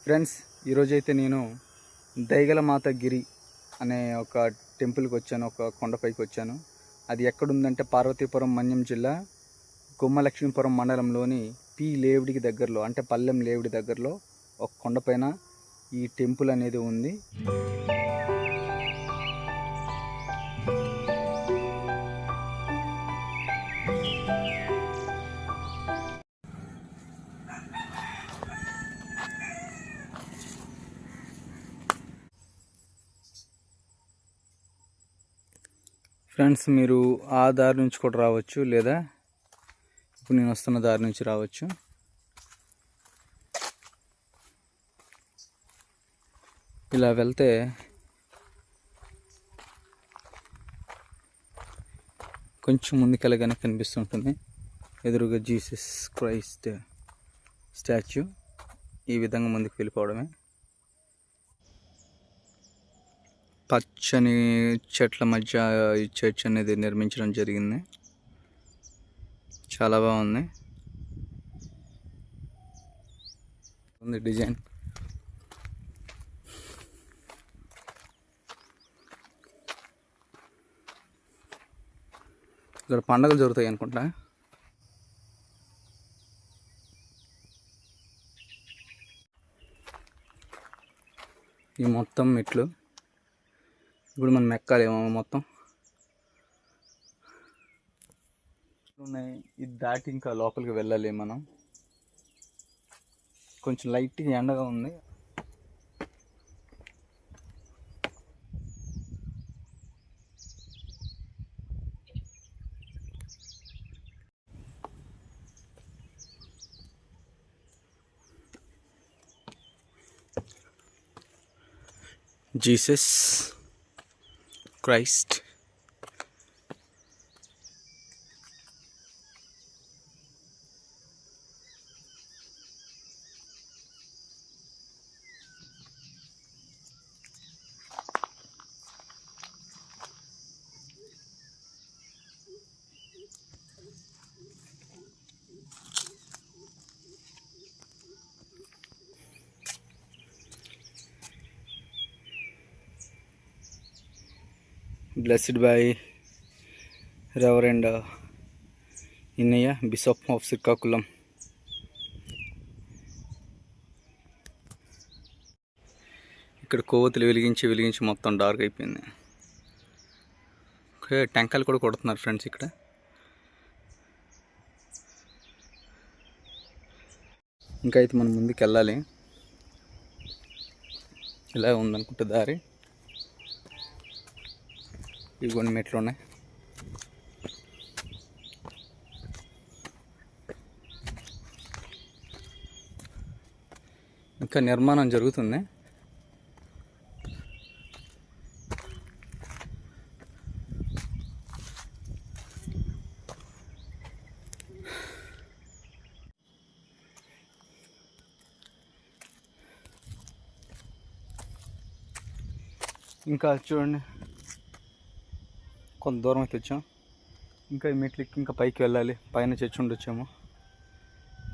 Friends, ఈరోజైతే నేను దైగలమాత గిరి అనే ఒక టెంపుల్కి వచ్చాను. ఒక కొండపైకి వచ్చాను. అది ఎక్కడుందంటే పార్వతీపురం మన్యం జిల్లా గుమ్మలక్ష్మీపురం మండలంలోని పి లేవిడికి దగ్గరలో, అంటే పల్లెం లేవిడి దగ్గరలో ఒక కొండపైన ఈ టెంపుల్ అనేది ఉంది. ఫ్రెండ్స్, మీరు ఆ దారి నుంచి కూడా రావచ్చు, లేదా ఇప్పుడు నేను వస్తున్న దారి నుంచి రావచ్చు. ఇలా వెళ్తే కొంచెం ముందుకెళ్ళగానే కనిపిస్తుంటుంది ఎదురుగా జీసస్ క్రైస్ట్ స్టాచ్యూ. ఈ విధంగా ముందుకు వెళ్ళిపోవడమే. పచ్చని చెట్ల మధ్య ఈ చర్చ్ అనేది నిర్మించడం జరిగింది. చాలా బాగుంది డిజైన్. ఇక్కడ పండుగలు జరుగుతాయి అనుకుంటా. ఈ మొత్తం మెట్లు ఇప్పుడు మనం ఎక్కాలేమో మొత్తం ఉన్నాయి. ఇది దాటి ఇంకా లోపలికి వెళ్ళాలి మనం. కొంచెం లైట్గా ఎండగా ఉంది. Jesus Christ. Blessed by Reverend Innaya, Bishop of Srikakulam. ఇక్కడ కొవ్వొత్తులు వెలిగించి మొత్తం డార్క్ అయిపోయింది. టెంకాయలు కూడా కొడుతున్నారు ఫ్రెండ్స్ ఇక్కడ. ఇంకా అయితే మనం ముందుకు వెళ్ళాలి. ఇలా ఉందనుకుంటే దారి. ఇవి కొన్ని మెట్లు ఉన్నాయి. ఇంకా నిర్మాణం జరుగుతుంది. ఇంకా చూడండి, కొంత దూరం అయితే వచ్చాం. ఇంకా ఈ మెట్లు ఎక్కి ఇంకా పైకి వెళ్ళాలి. పైన చర్చి ఉండొచ్చేమో.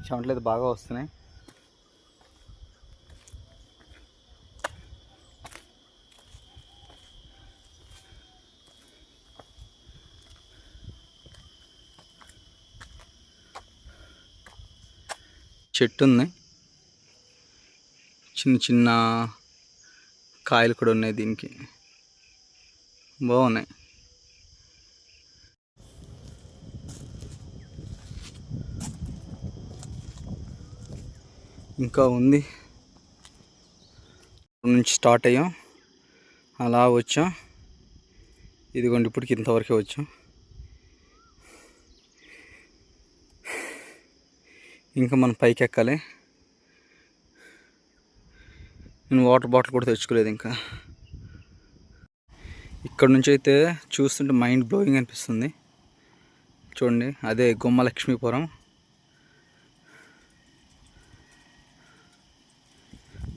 చెమటలు అయితే బాగా వస్తున్నాయి. చెట్టు ఉంది, చిన్న చిన్న కాయలు కూడా ఉన్నాయి. దీనికి బాగున్నాయి. ఇంకా ఉంది. నుంచి స్టార్ట్ అయ్యాం, అలా వచ్చాం. ఇదిగోండి, ఇప్పటికి ఇంతవరకే వచ్చాం. ఇంకా మనం పైకి ఎక్కాలి. నేను వాటర్ బాటిల్ కూడా తెచ్చుకోలేదు. ఇంకా ఇక్కడ నుంచి అయితే చూస్తుంటే మైండ్ బ్లోయింగ్ అనిపిస్తుంది. చూడండి, అదే గుమ్మలక్ష్మీపురం.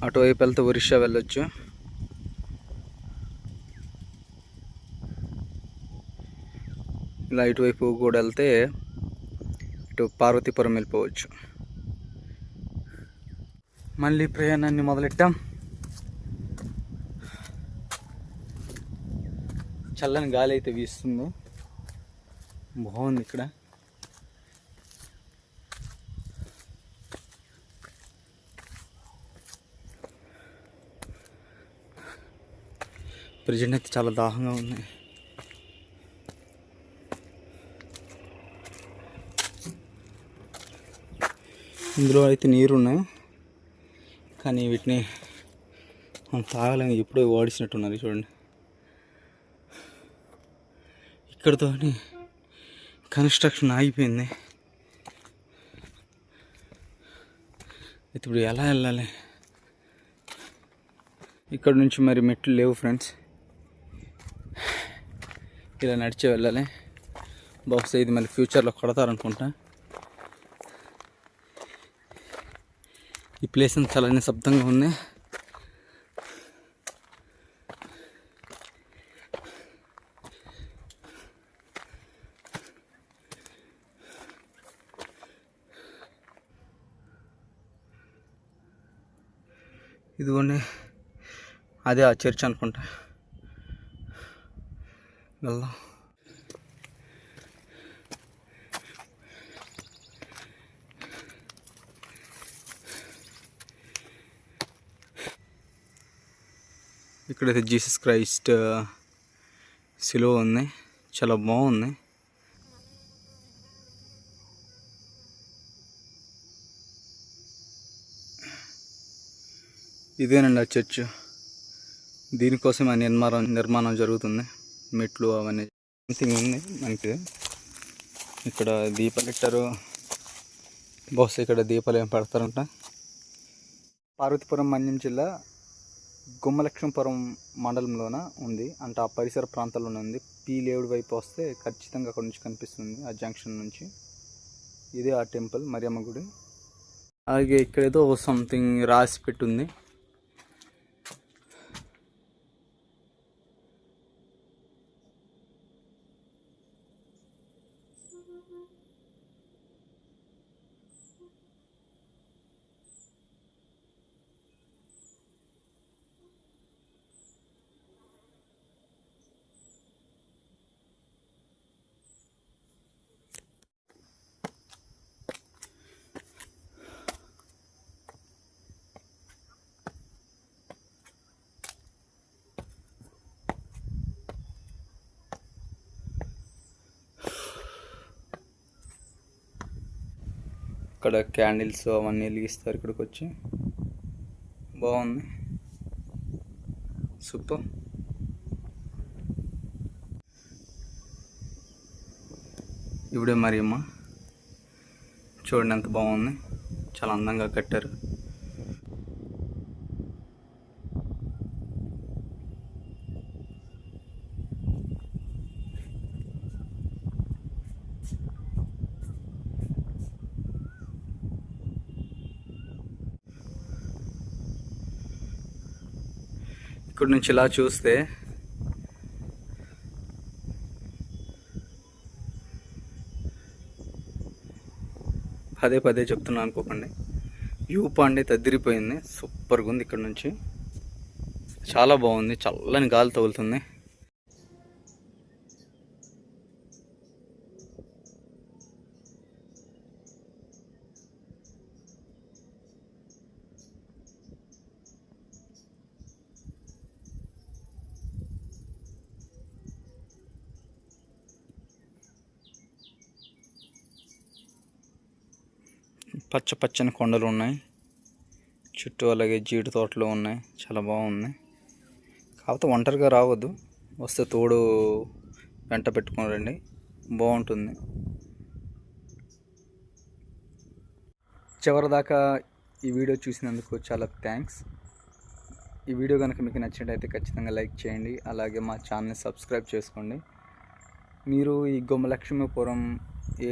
అటువైపు వెళ్తే ఒరిస్సా వెళ్ళొచ్చు. ఇలా ఇటువైపు కూడా వెళ్తే ఇటు పార్వతీపురం వెళ్ళిపోవచ్చు. మళ్ళీ ప్రయాణాన్ని మొదలెట్టాం. చల్లని గాలి అయితే వీస్తుంది, బాగుంది ఇక్కడ. ప్రజెంట్ అయితే చాలా దాహంగా ఉంది. ఇందులో అయితే నీరు ఉన్నాయి, కానీ వీటిని మనం తాగాలని ఎప్పుడో ఓడిసినట్టున్నారు. చూడండి, ఇక్కడితో కన్స్ట్రక్షన్ ఆగిపోయింది. ఇప్పుడు ఎలా వెళ్ళాలి? ఇక్కడ నుంచి మరి మెట్లు లేవు ఫ్రెండ్స్, ఇలా నడిచే వెళ్ళాలి. బహుశా ఇది మళ్ళీ ఫ్యూచర్లో కొడతారనుకుంటా. ఈ ప్లేస్ అంతా చాలా నిశ్శబ్దంగా ఉంది. ఇదిగోండి, అదే ఆ చర్చ్ అనుకుంటా. వెళ్దాం. ఇక్కడైతే జీసస్ క్రైస్ట్ సిలువ ఉంది, చాలా బాగుంది. ఇదేనండి ఆ చర్చ్. దీనికోసం ఆ నిర్మాణం జరుగుతుంది. మెట్లు అవన్నీ సంథింగ్ ఉంది మనకి. ఇక్కడ దీపాలు పెట్టారు, బహుశా ఇక్కడ దీపాలు ఏం పెడతారంట. పార్వతీపురం మన్యం జిల్లా గుమ్మలక్ష్మీపురం మండలంలోన ఉంది, అంటే ఆ పరిసర ప్రాంతాల్లోనే ఉంది. పీలేవుడి వైపు వస్తే ఖచ్చితంగా అక్కడ నుంచి కనిపిస్తుంది, ఆ జంక్షన్ నుంచి. ఇదే ఆ టెంపుల్, మరియమ్మ గుడి. అలాగే ఇక్కడేదో సంథింగ్ రాసి పెట్టుంది. ఇక్కడ క్యాండిల్స్ అవన్నీ వెలిగిస్తారు. ఇక్కడికి వచ్చి బాగుంది, సూపర్. ఇవిడే మరియమ్మ, చూడండి ఎంత బాగుంది, చాలా అందంగా కట్టారు. ఇక్కడ నుంచి ఇలా చూస్తే పదే పదే చెప్తున్నాను అనుకోకండి, వ్యూ పాయింట్ అయితే అదిరిపోయింది, సూపర్గా ఉంది. ఇక్కడ నుంచి చాలా బాగుంది, చల్లని గాలి తగులుతుంది. పచ్చ పచ్చని కొండలు ఉన్నాయి చుట్టూ, అలాగే జీడి తోటలు ఉన్నాయి, చాలా బాగుంది. కాకపోతే ఒంటరిగా రావద్దు, వస్తే తోడు వెంట పెట్టుకొని రండి, బాగుంటుంది. చివరిదాకా ఈ వీడియో చూసినందుకు చాలా థ్యాంక్స్. ఈ వీడియో కనుక మీకు నచ్చినట్టయితే ఖచ్చితంగా లైక్ చేయండి, అలాగే మా ఛానల్ని సబ్స్క్రైబ్ చేసుకోండి. మీరు ఈ గుమ్మలక్ష్మీపురం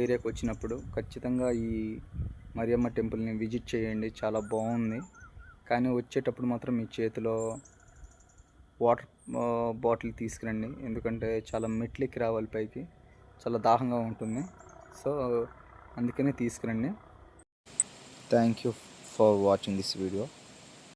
ఏరియాకి వచ్చినప్పుడు ఖచ్చితంగా ఈ మరియమ్మ టెంపుల్ని విజిట్ చేయండి, చాలా బాగుంది. కానీ వచ్చేటప్పుడు మాత్రం మీ చేతిలో వాటర్ బాటిల్ తీసుకురండి, ఎందుకంటే చాలా మెట్లెక్కి రావాలి పైకి, చాలా దాహంగా ఉంటుంది. సో అందుకనే తీసుకురండి. Thank you for watching this video.